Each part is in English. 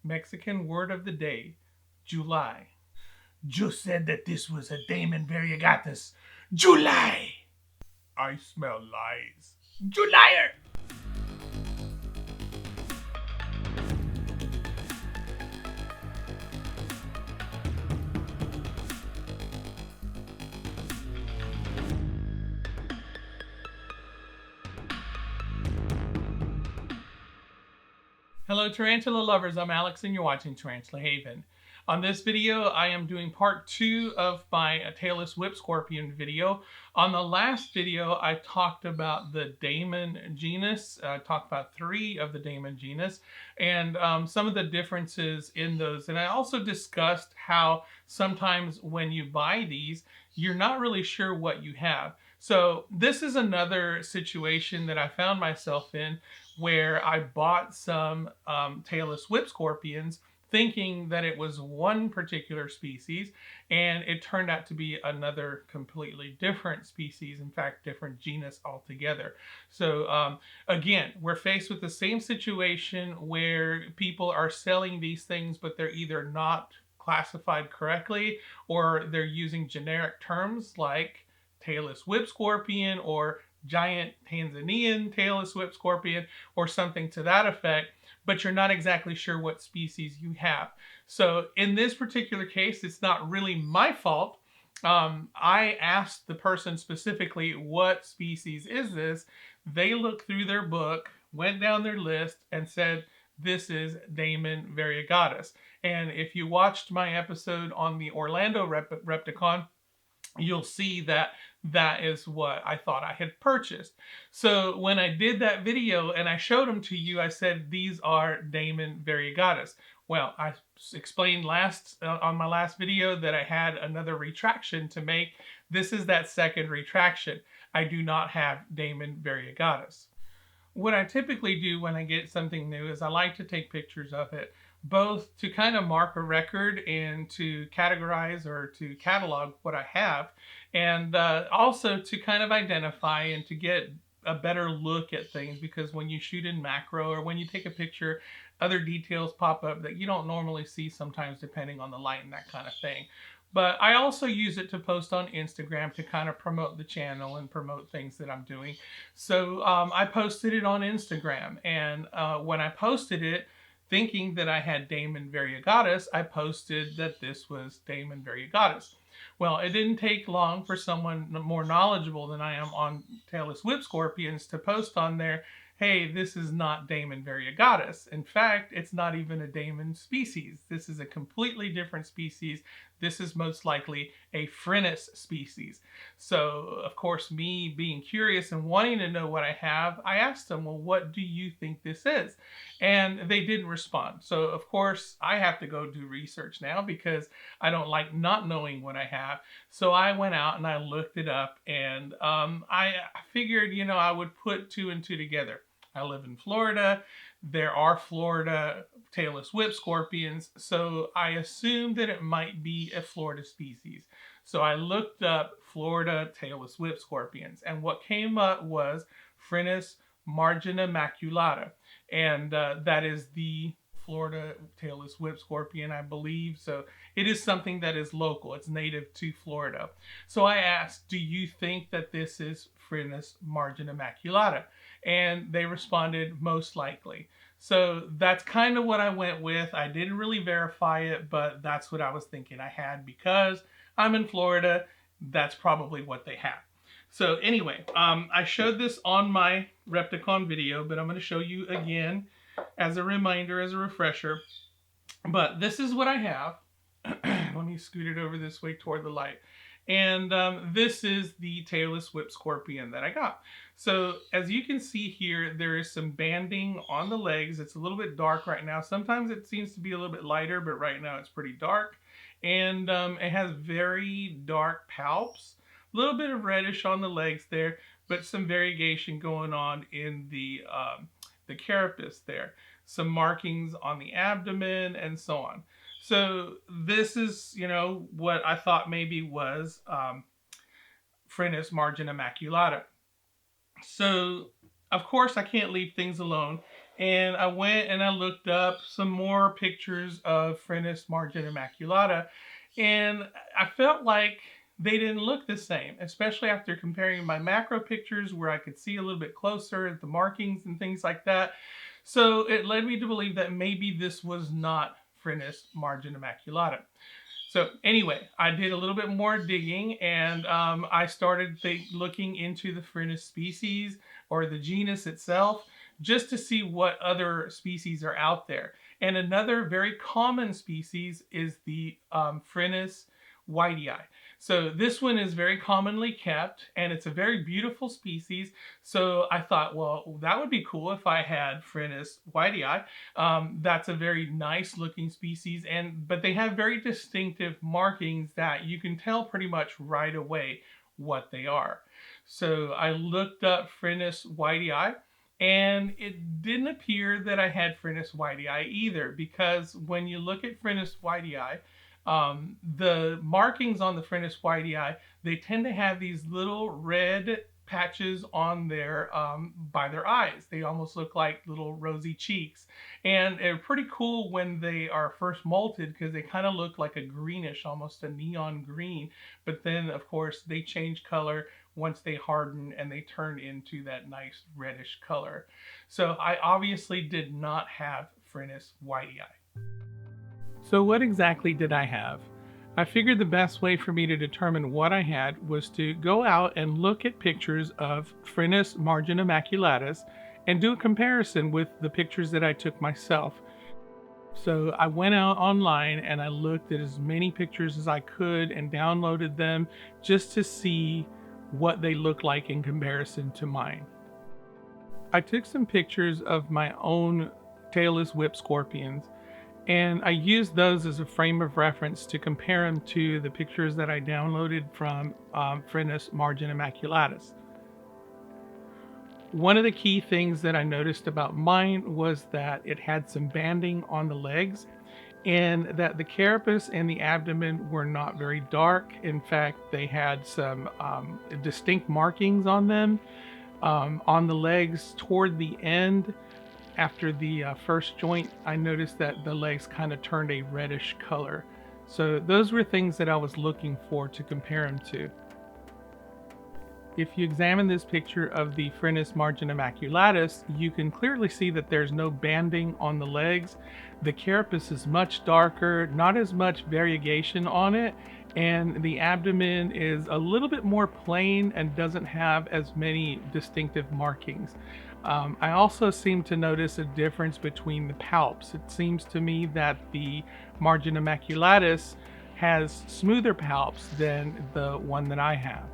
Mexican word of the day, July. Just said that this was a Damon variegatus. July! I smell lies. Julier! Hello Tarantula lovers, I'm Alex and you're watching Tarantula Haven. On this video, I am doing part 2 of my Tailless whip scorpion video. On the last video, I talked about the Damon genus. I talked about 3 of the Damon genus and some of the differences in those. And I also discussed how sometimes when you buy these, you're not really sure what you have. So this is another situation that I found myself in where I bought some tailless whip scorpions thinking that it was one particular species, and it turned out to be another completely different species, in fact, different genus altogether. So again, we're faced with the same situation where people are selling these things, but they're either not classified correctly or they're using generic terms like tailless whip scorpion or giant Tanzanian tailless whip scorpion or something to that effect, but you're not exactly sure what species you have. So in this particular case, it's not really my fault. I asked the person specifically, what species is this? They looked through their book, went down their list, and said, this is Damon variegatus. And if you watched my episode on the Orlando Repticon, you'll see that that is what I thought I had purchased. So when I did that video and I showed them to you, I said, these are Damon variegatus. Well, I explained on my last video that I had another retraction to make. This is that second retraction. I do not have Damon variegatus. What I typically do when I get something new is I like to take pictures of it, both to kind of mark a record and to categorize or to catalog what I have, and also to kind of identify and to get a better look at things, because when you shoot in macro or when you take a picture, other details pop up that you don't normally see sometimes depending on the light and that kind of thing. But I also use it to post on Instagram to kind of promote the channel and promote things that I'm doing. So I posted it on Instagram, and when I posted it, thinking that I had Damon variegatus, I posted that this was Damon variegatus. Well, it didn't take long for someone more knowledgeable than I am on tailless whip scorpions to post on there, hey, this is not Damon variegatus. In fact, it's not even a Damon species. This is a completely different species. This is most likely a Phrynus species. So, of course, me being curious and wanting to know what I have, I asked them, well, what do you think this is? And they didn't respond. So, of course, I have to go do research now because I don't like not knowing what I have. So I went out and I looked it up, and I figured, I would put 2 and 2 together. I live in Florida. There are Florida tailless whip scorpions, so I assumed that it might be a Florida species. So I looked up Florida tailless whip scorpions, and what came up was Phrynus margina maculata, and that is the Florida tailless whip scorpion, I believe. So it is something that is local. It's native to Florida. So I asked, do you think that this is Phrynus margina maculata? And they responded, most likely. So that's kind of what I went with. I didn't really verify it, but that's what I was thinking I had because I'm in Florida. That's probably what they have. So anyway, I showed this on my Repticon video, but I'm going to show you again as a reminder, as a refresher. But this is what I have. Let me scoot it over this way toward the light. And this is the tailless whip scorpion that I got. So as you can see here, there is some banding on the legs. It's a little bit dark right now. Sometimes it seems to be a little bit lighter, but right now it's pretty dark. And it has very dark palps. A little bit of reddish on the legs there, but some variegation going on in the carapace there. Some markings on the abdomen and so on. So this is, what I thought maybe was Phrynus margina maculata. So, of course, I can't leave things alone. and I went and I looked up some more pictures of Phrynus margina maculata, and I felt like they didn't look the same, especially after comparing my macro pictures where I could see a little bit closer at the markings and things like that. So it led me to believe that maybe this was not Phrynus margina maculata. So anyway, I did a little bit more digging, and I started looking into the Phrynus species or the genus itself, just to see what other species are out there. And another very common species is the Phrynus whitei. So this one is very commonly kept, and it's a very beautiful species. So I thought, well, that would be cool if I had Phrynus whitei. That's a very nice looking species, but they have very distinctive markings that you can tell pretty much right away what they are. So I looked up Phrynus whitei, and it didn't appear that I had Phrynus whitei either, because when you look at Phrynus whitei, the markings on the Phrynus whitei, they tend to have these little red patches on their by their eyes. They almost look like little rosy cheeks, and they're pretty cool when they are first molted, because they kind of look like a greenish, almost a neon green, but then of course they change color once they harden and they turn into that nice reddish color. So I obviously did not have Phrynus whitei. So what exactly did I have? I figured the best way for me to determine what I had was to go out and look at pictures of Phrynus margina maculatus and do a comparison with the pictures that I took myself. So I went out online and I looked at as many pictures as I could and downloaded them just to see what they look like in comparison to mine. I took some pictures of my own tailless whip scorpions, and I used those as a frame of reference to compare them to the pictures that I downloaded from Phrynus margina maculatus. One of the key things that I noticed about mine was that it had some banding on the legs, and that the carapace and the abdomen were not very dark. In fact, they had some distinct markings on them. On the legs toward the end, after the first joint, I noticed that the legs kind of turned a reddish color. So those were things that I was looking for to compare them to. If you examine this picture of the Phrynus margina maculatus, you can clearly see that there's no banding on the legs. The carapace is much darker, not as much variegation on it, and the abdomen is a little bit more plain and doesn't have as many distinctive markings. I also seem to notice a difference between the palps. It seems to me that the margina maculatus has smoother palps than the one that I have.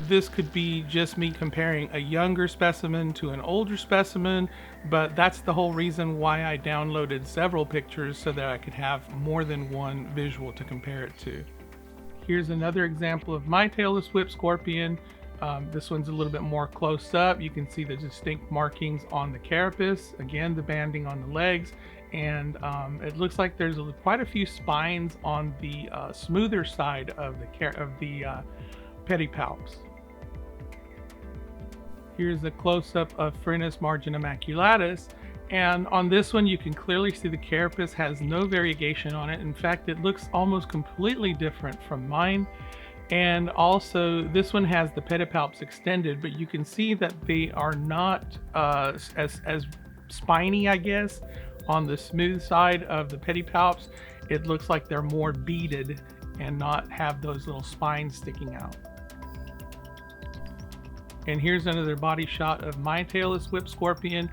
This could be just me comparing a younger specimen to an older specimen, but that's the whole reason why I downloaded several pictures, so that I could have more than one visual to compare it to. Here's another example of my tailless whip scorpion. This one's a little bit more close up. You can see the distinct markings on the carapace, again the banding on the legs, and it looks like there's quite a few spines on the smoother side of the pedipalps. Here's a close-up of Phrynus margina maculatus, and on this one you can clearly see the carapace has no variegation on it. In fact, it looks almost completely different from mine. And also this one has the pedipalps extended, but you can see that they are not as spiny, I guess. On the smooth side of the pedipalps, it looks like they're more beaded and not have those little spines sticking out. And here's another body shot of my tailless whip scorpion.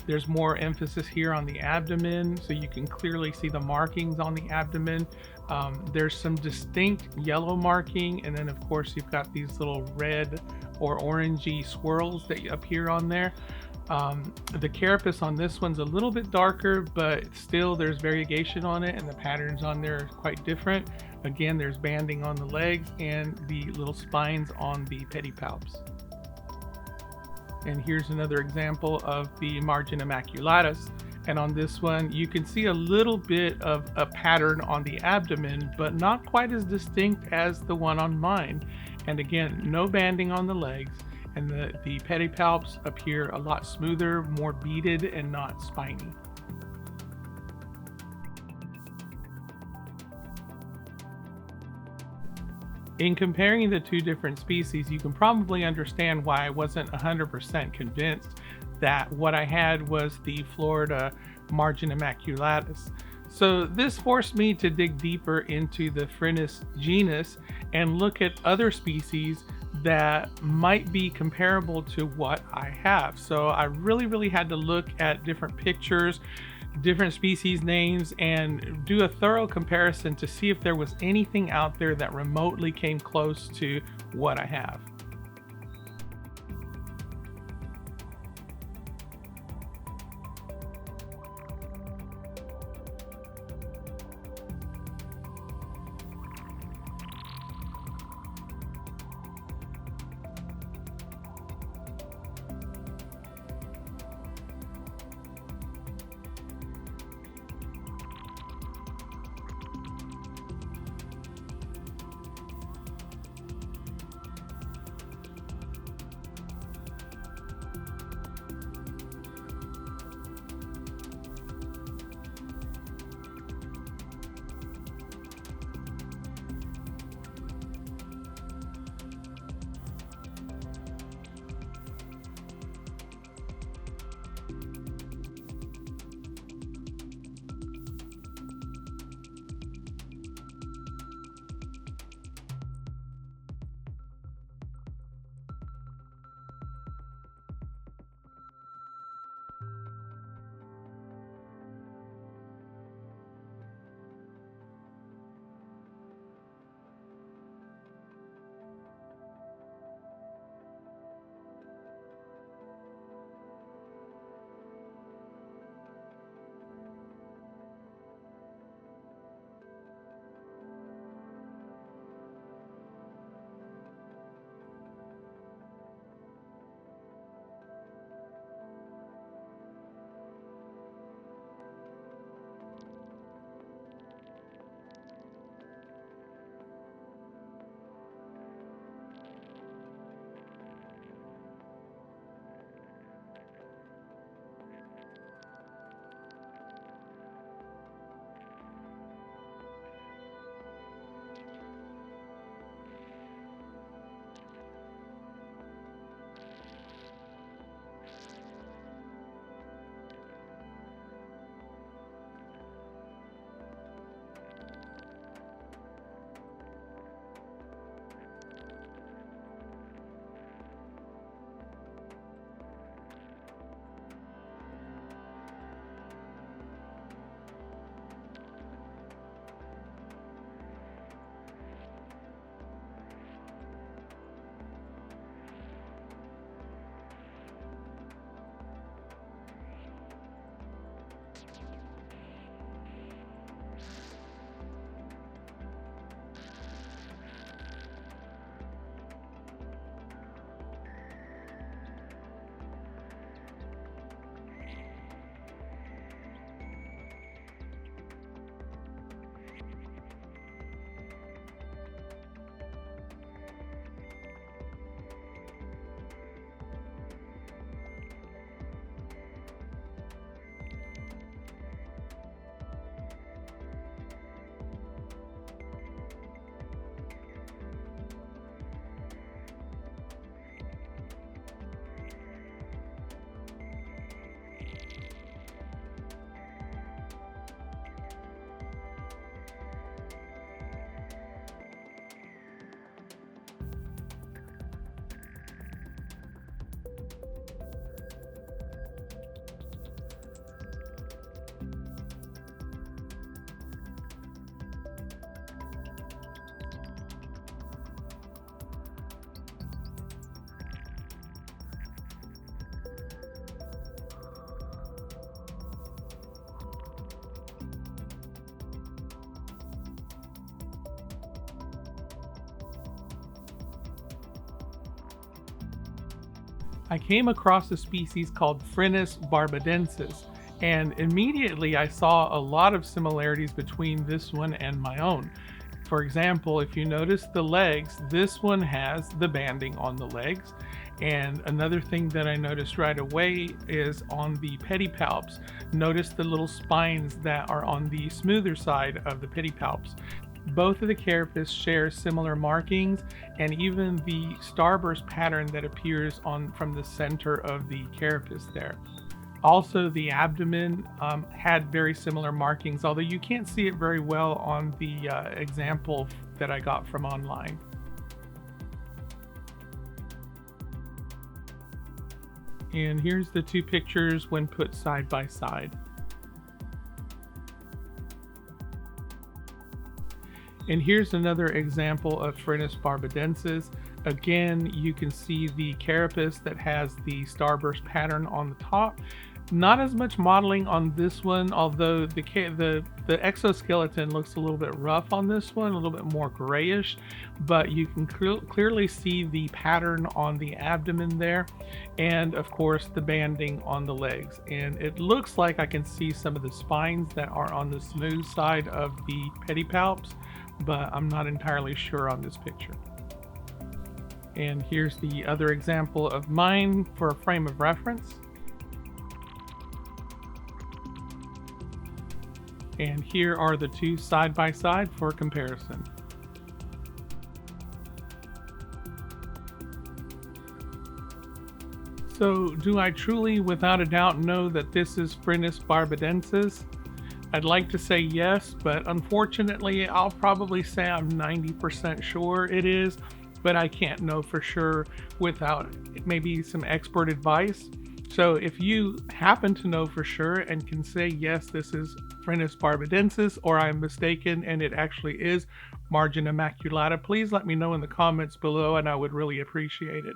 There's more emphasis here on the abdomen, so you can clearly see the markings on the abdomen. There's some distinct yellow marking, and then of course you've got these little red or orangey swirls that appear on there. The carapace on this one's a little bit darker, but still there's variegation on it, and the patterns on there are quite different. Again, there's banding on the legs and the little spines on the pedipalps. And here's another example of the margina maculatus. And on this one, you can see a little bit of a pattern on the abdomen, but not quite as distinct as the one on mine. And again, no banding on the legs. and the pedipalps appear a lot smoother, more beaded, and not spiny. In comparing the two different species, you can probably understand why I wasn't 100% convinced that what I had was the Florida margin immaculatus. So this forced me to dig deeper into the Phrynus genus and look at other species that might be comparable to what I have. So I really had to look at different pictures, different species names, and do a thorough comparison to see if there was anything out there that remotely came close to what I have. I came across a species called Phrynus barbadensis, and immediately I saw a lot of similarities between this one and my own. For example, if you notice the legs, this one has the banding on the legs, And another thing that I noticed right away is on the pedipalps. Notice the little spines that are on the smoother side of the pedipalps. Both of the carapace share similar markings, and even the starburst pattern that appears on from the center of the carapace there. Also, the abdomen had very similar markings, although you can't see it very well on the example that I got from online. And here's the two pictures when put side by side. And here's another example of Phrynus barbadensis. Again, you can see the carapace that has the starburst pattern on the top. Not as much modeling on this one, although the exoskeleton looks a little bit rough on this one, a little bit more grayish, but you can clearly see the pattern on the abdomen there, and of course the banding on the legs. And it looks like I can see some of the spines that are on the smooth side of the pedipalps, but I'm not entirely sure on this picture. And here's the other example of mine for a frame of reference. And here are the two side by side for comparison. So, do I truly, without a doubt, know that this is Phrynus barbadensis? I'd like to say yes, but unfortunately, I'll probably say I'm 90% sure it is, but I can't know for sure without maybe some expert advice. So if you happen to know for sure and can say, yes, this is Phrynus barbadensis, or I'm mistaken and it actually is margin immaculata, please let me know in the comments below, and I would really appreciate it.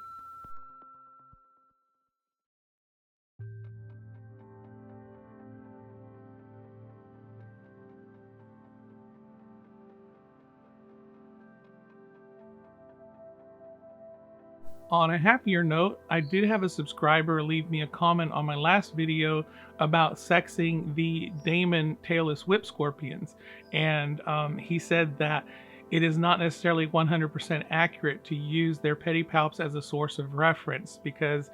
On a happier note, I did have a subscriber leave me a comment on my last video about sexing the Damon Tailless whip scorpions, and he said that it is not necessarily 100% accurate to use their pedipalps as a source of reference because,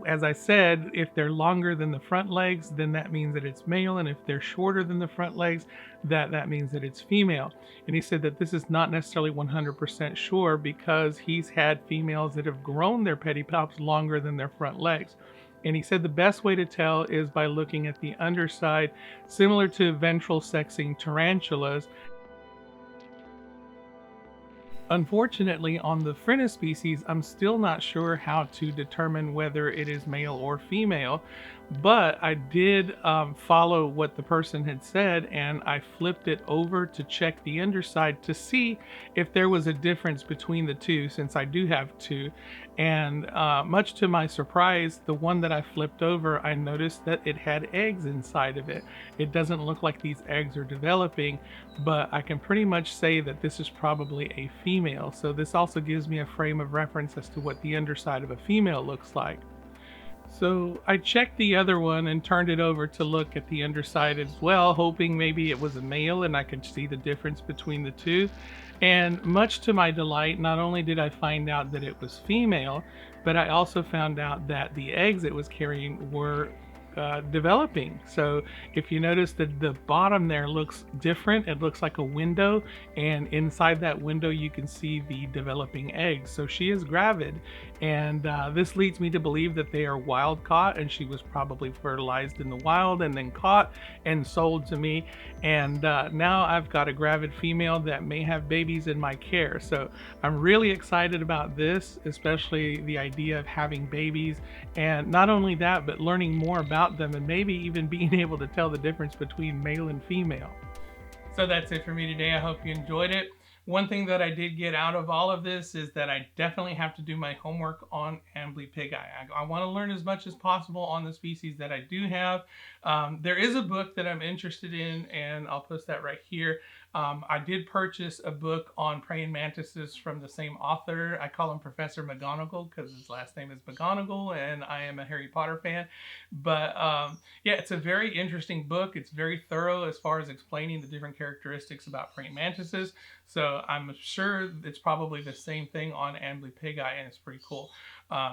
as I said, if they're longer than the front legs, then that means that it's male, and if they're shorter than the front legs, that means that it's female. And he said that this is not necessarily 100% sure because he's had females that have grown their pedipalps longer than their front legs. And he said the best way to tell is by looking at the underside, similar to ventral sexing tarantulas. Unfortunately, on the Phrynus species, I'm still not sure how to determine whether it is male or female, but I did follow what the person had said, and I flipped it over to check the underside to see if there was a difference between the two, since I do have two. And much to my surprise, the one that I flipped over, I noticed that it had eggs inside of it. It doesn't look like these eggs are developing, but I can pretty much say that this is probably a female. So this also gives me a frame of reference as to what the underside of a female looks like. So I checked the other one and turned it over to look at the underside as well, hoping maybe it was a male and I could see the difference between the two. And much to my delight, not only did I find out that it was female, but I also found out that the eggs it was carrying were developing. So if you notice that the bottom there looks different, it looks like a window, and inside that window you can see the developing eggs. So she is gravid, and this leads me to believe that they are wild caught, and she was probably fertilized in the wild and then caught and sold to me. And now I've got a gravid female that may have babies in my care. So I'm really excited about this, especially the idea of having babies, and not only that, but learning more about them and maybe even being able to tell the difference between male and female. So that's it for me today. I hope you enjoyed it. One thing that I did get out of all of this is that I definitely have to do my homework on Ambly pig eye. I want to learn as much as possible on the species that I do have. There is a book that I'm interested in, and I'll post that right here. I did purchase a book on praying mantises from the same author. I call him Professor McGonagall because his last name is McGonagall, and I am a Harry Potter fan. But yeah, it's a very interesting book. It's very thorough as far as explaining the different characteristics about praying mantises. So So I'm sure it's probably the same thing on amblypigi, and it's pretty cool.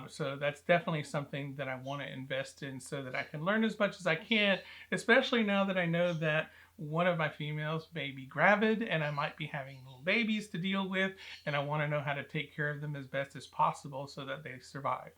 So that's definitely something that I want to invest in so that I can learn as much as I can, especially now that I know that one of my females may be gravid and I might be having little babies to deal with, and I want to know how to take care of them as best as possible so that they survive.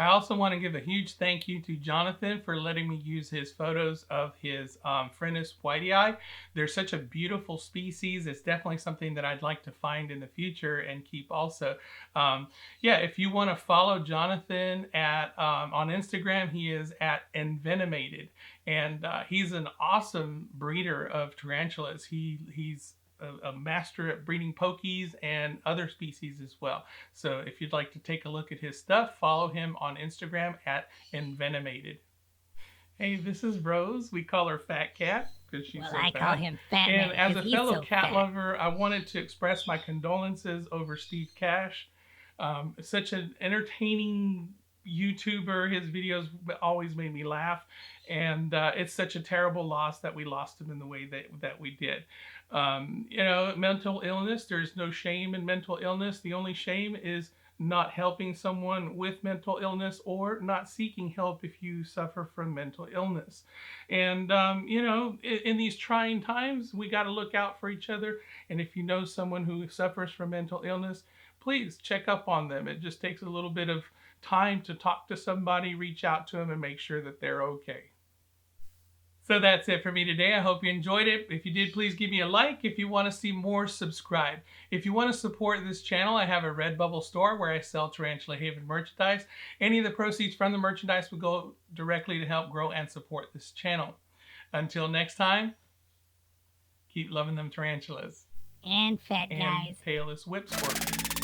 I also want to give a huge thank you to Jonathan for letting me use his photos of his Phrynus whitei. They're such a beautiful species. It's definitely something that I'd like to find in the future and keep also. Yeah, if you want to follow Jonathan on Instagram, he is at Envenomated. And he's an awesome breeder of tarantulas. He's a master at breeding pokies and other species as well. So if you'd like to take a look at his stuff, follow him on Instagram at Envenomated. Hey, this is Rose. We call her Fat Cat because she's so fat. I call him Fat And Man as a fellow cat lover, I wanted to express my condolences over Steve Cash. Such an entertaining YouTuber. His videos always made me laugh, and it's such a terrible loss that we lost him in the way that we did. You know, mental illness, there's no shame in mental illness. The only shame is not helping someone with mental illness or not seeking help if you suffer from mental illness. And, you know, in these trying times, we got to look out for each other. And if you know someone who suffers from mental illness, please check up on them. It just takes a little bit of time to talk to somebody, reach out to them, and make sure that they're okay. So that's it for me today. I hope you enjoyed it. If you did, please give me a like. If you want to see more, subscribe. If you want to support this channel, I have a Redbubble store where I sell Tarantula Haven merchandise. Any of the proceeds from the merchandise will go directly to help grow and support this channel. Until next time, keep loving them tarantulas. And fat guys. And tailless whip scorpions.